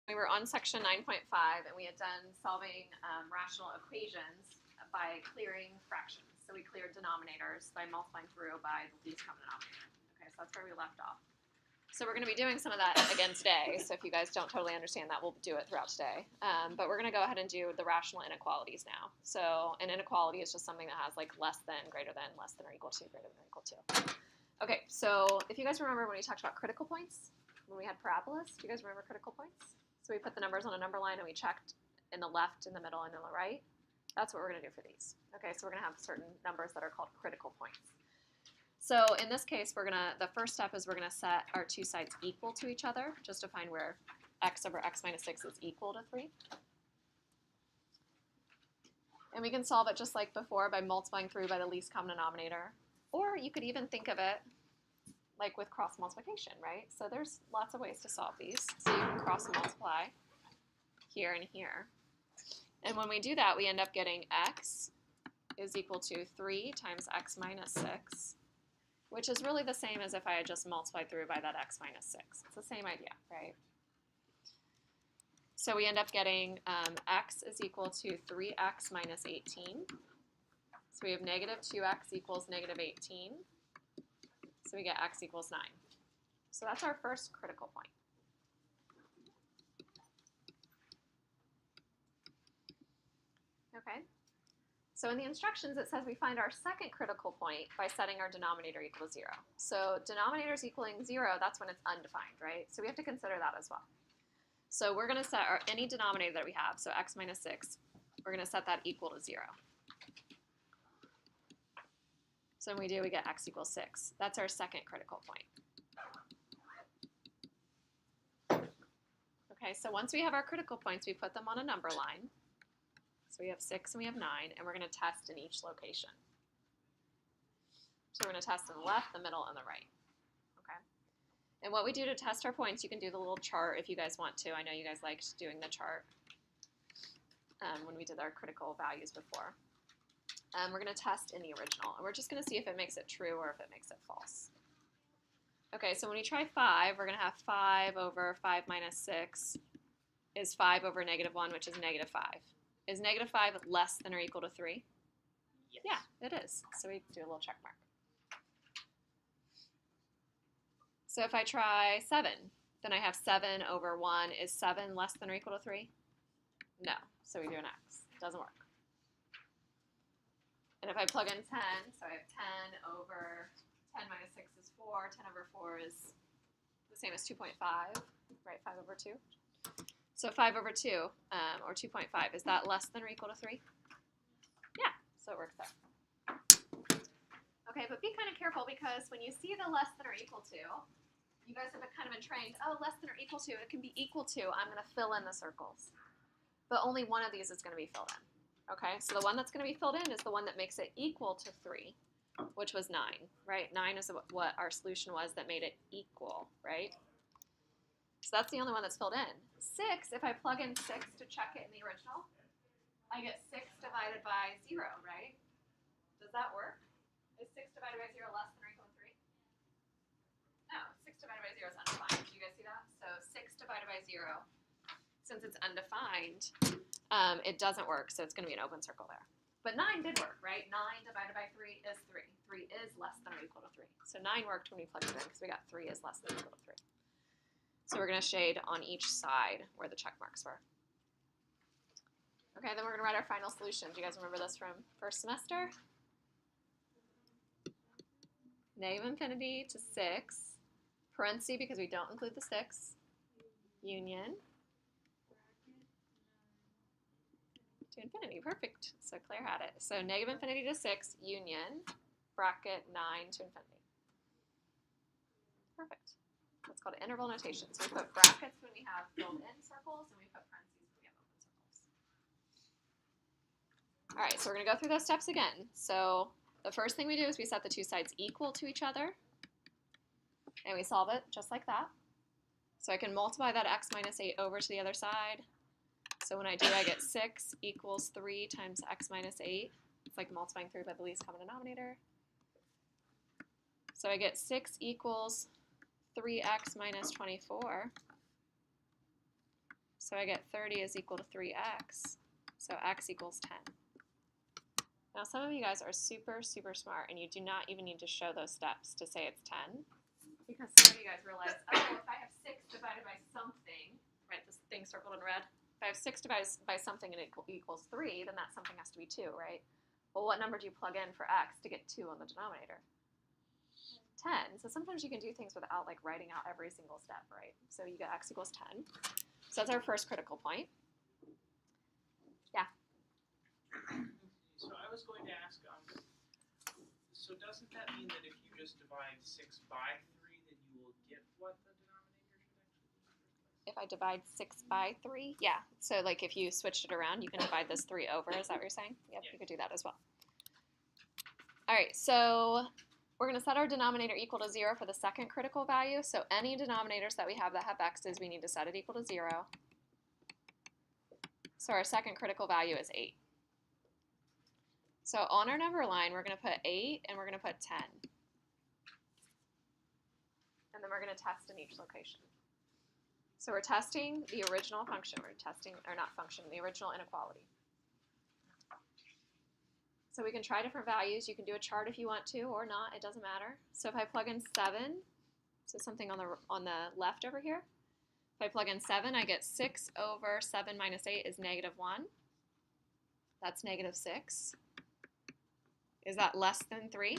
We were on section 9.5 and we had done solving rational equations by clearing fractions. So we cleared denominators by multiplying through by the least common denominator. Okay, so that's where we left off. So we're going to be doing some of that again today. So if you guys don't totally understand that, we'll do it throughout today. But we're going to go ahead and do the rational inequalities now. So an inequality is just something that has like less than, greater than, less than or equal to, greater than or equal to. Okay, so if you guys remember when we talked about critical points, when we had parabolas, do you guys remember critical points? So we put the numbers on a number line and we checked in the left, in the middle, and in the right. That's what we're going to do for these. Okay, so we're going to have certain numbers that are called critical points. So in this case, the first step is we're going to set our two sides equal to each other, just to find where x over x minus 6 is equal to 3. And we can solve it just like before by multiplying through by the least common denominator. Or you could even think of it like with cross multiplication, right? So there's lots of ways to solve these. So you can cross multiply here and here. And when we do that, we end up getting x is equal to 3 times x minus 6, which is really the same as if I had just multiplied through by that x minus 6. It's the same idea, right? So we end up getting x is equal to 3x minus 18. So we have negative 2x equals negative 18. So we get x equals 9. So that's our first critical point. Okay. So in the instructions, it says we find our second critical point by setting our denominator equal to 0. So denominators equaling 0, that's when it's undefined, right? So we have to consider that as well. So we're going to set any denominator that we have, so x minus 6, we're going to set that equal to 0. So when we do, we get x equals 6. That's our second critical point. Okay, so once we have our critical points, we put them on a number line. So we have 6 and we have 9, and we're going to test in each location. So we're going to test in the left, the middle, and the right. Okay. And what we do to test our points, you can do the little chart if you guys want to. I know you guys liked doing the chart when we did our critical values before. We're going to test in the original, and we're just going to see if it makes it true or if it makes it false. Okay, so when we try 5, we're going to have 5 over 5 minus 6 is 5 over negative 1, which is negative 5. Is negative 5 less than or equal to 3? Yes. Yeah, it is. So we do a little check mark. So if I try 7, then I have 7 over 1. Is 7 less than or equal to 3? No. So we do an x. Doesn't work. And if I plug in 10, so I have 10 over 10 minus 6 is 4. 10 over 4 is the same as 2.5, right? 5 over 2. So 5 over 2, or 2.5, is that less than or equal to 3? Yeah, so it works out. Okay, but be kind of careful because when you see the less than or equal to, you guys have kind of been trained, oh, less than or equal to, it can be equal to, I'm going to fill in the circles. But only one of these is going to be filled in. Okay, so the one that's going to be filled in is the one that makes it equal to 3, which was 9, right? 9 is what our solution was that made it equal, right? So that's the only one that's filled in. 6, if I plug in 6 to check it in the original, I get 6 divided by 0, right? Does that work? Is 6 divided by 0 less than or equal to 3? No, 6 divided by 0 is undefined. Do you guys see that? So 6 divided by 0, since it's undefined, it doesn't work, so it's going to be an open circle there. But 9 did work, right? 9 divided by 3 is 3. 3 is less than or equal to 3. So 9 worked when we plugged it in because we got 3 is less than or equal to 3. So we're going to shade on each side where the check marks were. Okay, then we're going to write our final solution. Do you guys remember this from first semester? Negative infinity to 6, parenthesis because we don't include the 6, union to infinity. Perfect. So Claire had it. So negative infinity to 6, union, bracket 9 to infinity. Perfect. That's called interval notation. So we put brackets when we have filled-in circles, and we put parentheses when we have open circles. All right, so we're going to go through those steps again. So the first thing we do is we set the two sides equal to each other, and we solve it just like that. So I can multiply that x minus 8 over to the other side. So when I do, I get 6 equals 3 times x minus 8. It's like multiplying through by the least common denominator. So I get 6 equals 3x minus 24. So I get 30 is equal to 3x, so x equals 10. Now some of you guys are super, super smart, and you do not even need to show those steps to say it's 10, because some of you guys realize, oh, if I have 6 divided by something, right, this thing circled in red, if I have 6 divided by something and it equals 3, then that something has to be 2, right? Well, what number do you plug in for x to get 2 on the denominator? 10. So sometimes you can do things without like writing out every single step, right? So you get x equals 10. So that's our first critical point. Yeah. So I was going to ask, so doesn't that mean that if you just divide 6 by 3, then you will get what the denominator should actually be? If I divide 6 by 3, yeah. So like if you switched it around, you can divide this 3 over. Is that what you're saying? Yep, yeah. You could do that as well. All right, so we're going to set our denominator equal to 0 for the second critical value. So any denominators that we have that have x's, we need to set it equal to 0. So our second critical value is 8. So on our number line, we're going to put 8 and we're going to put 10. And then we're going to test in each location. So we're testing the original function. We're testing, or not function, the original inequality. So we can try different values. You can do a chart if you want to or not. It doesn't matter. So if I plug in 7, so something on the left over here. If I plug in 7, I get 6 over 7 minus 8 is negative 1. That's negative 6. Is that less than 3?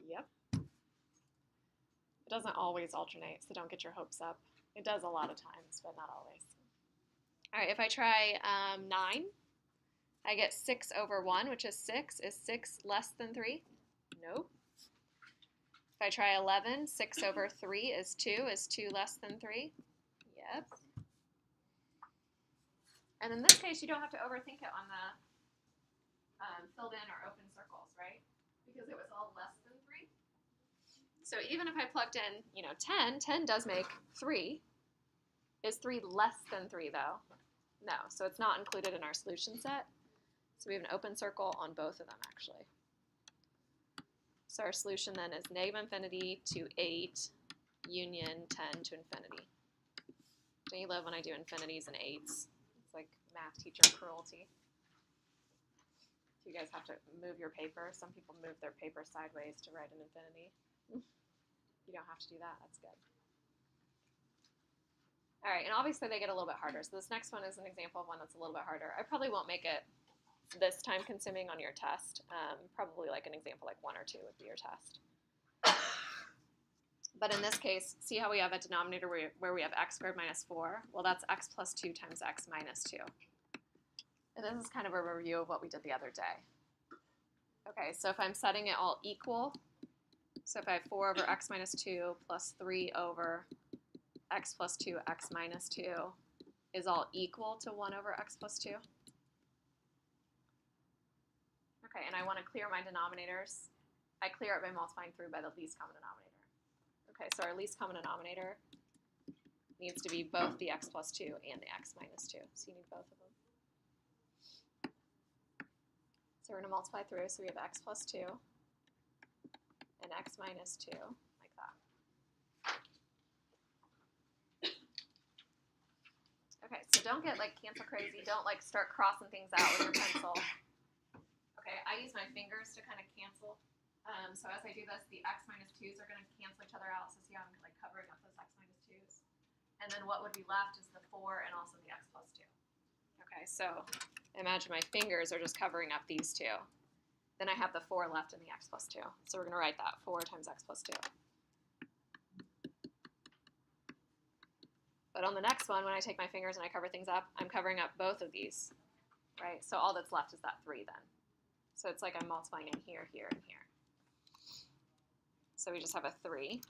Yep. It doesn't always alternate, so don't get your hopes up. It does a lot of times, but not always. All right, if I try 9, I get 6 over 1, which is 6. Is 6 less than 3? Nope. If I try 11, 6 over 3 is 2. Is 2 less than 3? Yep. And in this case, you don't have to overthink it on the filled in or open circles, right? Because it was all less than 3. So even if I plugged in, 10, 10 does make 3. Is 3 less than 3, though? No. So it's not included in our solution set. So we have an open circle on both of them, actually. So our solution then is negative infinity to 8 union 10 to infinity. Don't you love when I do infinities and 8s? It's like math teacher cruelty. You guys have to move your paper. Some people move their paper sideways to write an infinity. You don't have to do that. That's good. All right, and obviously they get a little bit harder. So this next one is an example of one that's a little bit harder. I probably won't make it this time consuming on your test. Probably like an example like 1 or 2 would be your test. But in this case, see how we have a denominator where we have x squared minus 4? Well, that's x plus 2 times x minus 2. And this is kind of a review of what we did the other day. Okay, so if I'm setting it all equal, so if I have 4 over x minus 2 plus 3 over x plus 2, x minus 2 is all equal to 1 over x plus 2. Okay, and I want to clear my denominators. I clear it by multiplying through by the least common denominator. Okay, so our least common denominator needs to be both the x plus 2 and the x minus 2. So you need both of them. So we're going to multiply through, so we have x plus 2 and x minus 2, like that. Okay, so don't get like cancel crazy. Don't like start crossing things out with your pencil. Okay, I use my fingers to kind of cancel. So as I do this, the x minus 2's are going to cancel each other out. So see how I'm like covering up those x minus 2's. And then what would be left is the 4 and also the x plus 2. Okay, so imagine my fingers are just covering up these two. Then I have the 4 left in the x plus 2. So we're going to write that 4 times x plus 2. But on the next one, when I take my fingers and I cover things up, I'm covering up both of these, right? So all that's left is that 3 then. So it's like I'm multiplying in here, here, and here. So we just have a 3.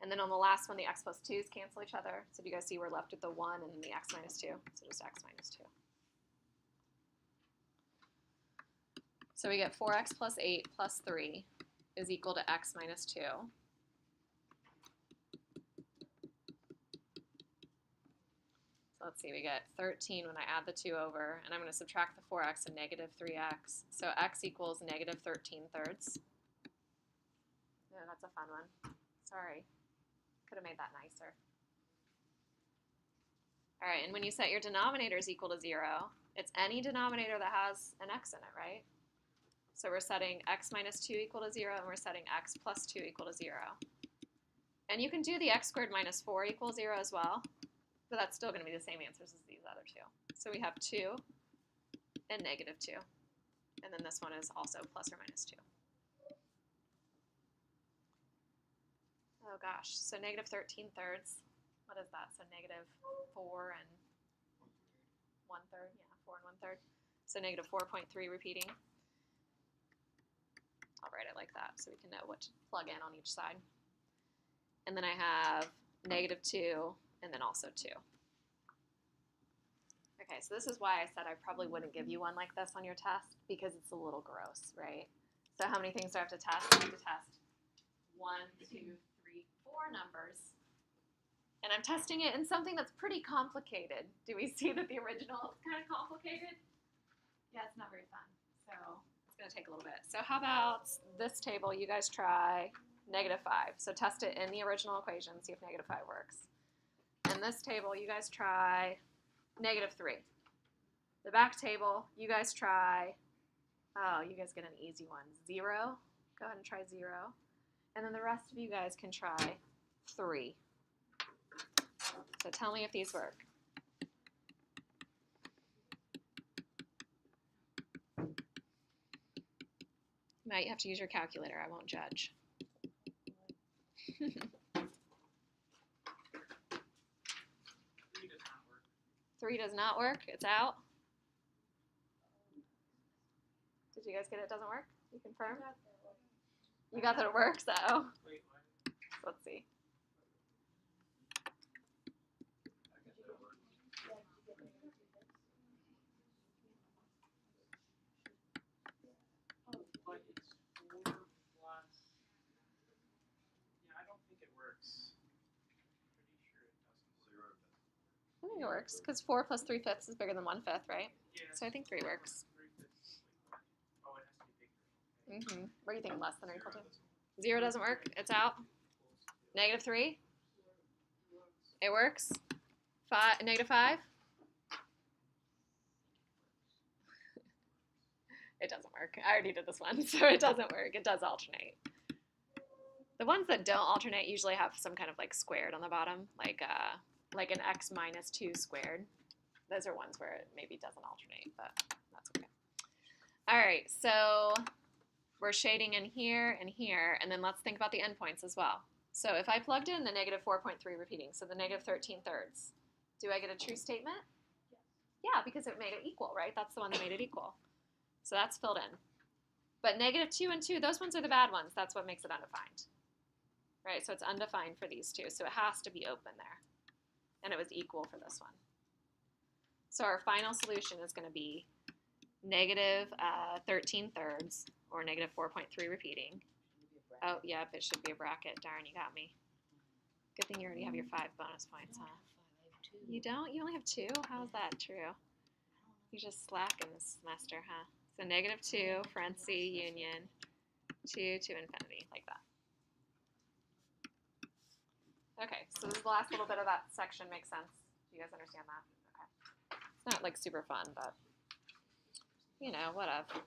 And then on the last one, the x plus 2's cancel each other. So do you guys see we're left with the 1 and then the x minus 2? So just x minus 2. So we get 4x plus 8 plus 3 is equal to x minus 2. So let's see, we get 13 when I add the 2 over, and I'm going to subtract the 4x and negative 3x. So x equals negative 13 thirds. Yeah, that's a fun one. Sorry. Could have made that nicer. All right, and when you set your denominators equal to 0, it's any denominator that has an x in it, right? So we're setting x minus 2 equal to 0, and we're setting x plus 2 equal to 0. And you can do the x squared minus 4 equals 0 as well, but that's still going to be the same answers as these other two. So we have 2 and negative 2. And then this one is also plus or minus 2. Oh gosh, so negative 13 thirds. What is that? So negative 4 and 1/3. Yeah, 4 and 1/3. So negative 4.3 repeating. I'll write it like that so we can know what to plug in on each side. And then I have negative 2 and then also 2. Okay, so this is why I said I probably wouldn't give you one like this on your test, because it's a little gross, right? So how many things do I have to test? I have to test 1, 2, 3, 4 numbers. And I'm testing it in something that's pretty complicated. Do we see that the original is kind of complicated? Yeah, it's not very fun. So it's going to take a little bit. So how about this table? You guys try negative 5. So test it in the original equation, see if negative 5 works. And this table, you guys try negative 3. The back table, you guys try, oh, you guys get an easy one, 0. Go ahead and try 0. And then the rest of you guys can try 3. So tell me if these work. You might have to use your calculator. I won't judge. 3 does not work. 3 does not work. It's out. Did you guys get it? Doesn't work? You confirm? You got that it works? Oh. Wait, what? Let's see. But it's 4 plus. Yeah, I don't think it works. Pretty sure it doesn't. I think it works because 4 plus 3/5 is bigger than 1/5, right? Yeah. So I think 3 works. 3/5 is like, oh, it has to be bigger. What do you think? Less than or equal to? 0 doesn't work. It's out. Negative 3. It works. Negative 5. It doesn't work. I already did this one, so it doesn't work. It does alternate. The ones that don't alternate usually have some kind of like squared on the bottom, like an x minus 2 squared. Those are ones where it maybe doesn't alternate, but that's okay. All right, so we're shading in here, and then let's think about the endpoints as well. So if I plugged in the negative 4.3 repeating, so the negative 13 thirds, do I get a true statement? Yes. Yeah, because it made it equal, right? That's the one that made it equal. So that's filled in. But negative 2 and 2, those ones are the bad ones. That's what makes it undefined. Right, so it's undefined for these two, so it has to be open there. And it was equal for this one. So our final solution is going to be negative 13 thirds, or negative 4.3 repeating. Oh, yep, it should be a bracket. Darn, you got me. Good thing you already have your 5 bonus points, huh? You don't? You only have 2? How is that true? You just slack in this semester, huh? So negative 2, parentheses, union, 2 to infinity, like that. Okay, so this is the last little bit of that section. Makes sense? Do you guys understand that? Okay. It's not like super fun, but, you know, whatever.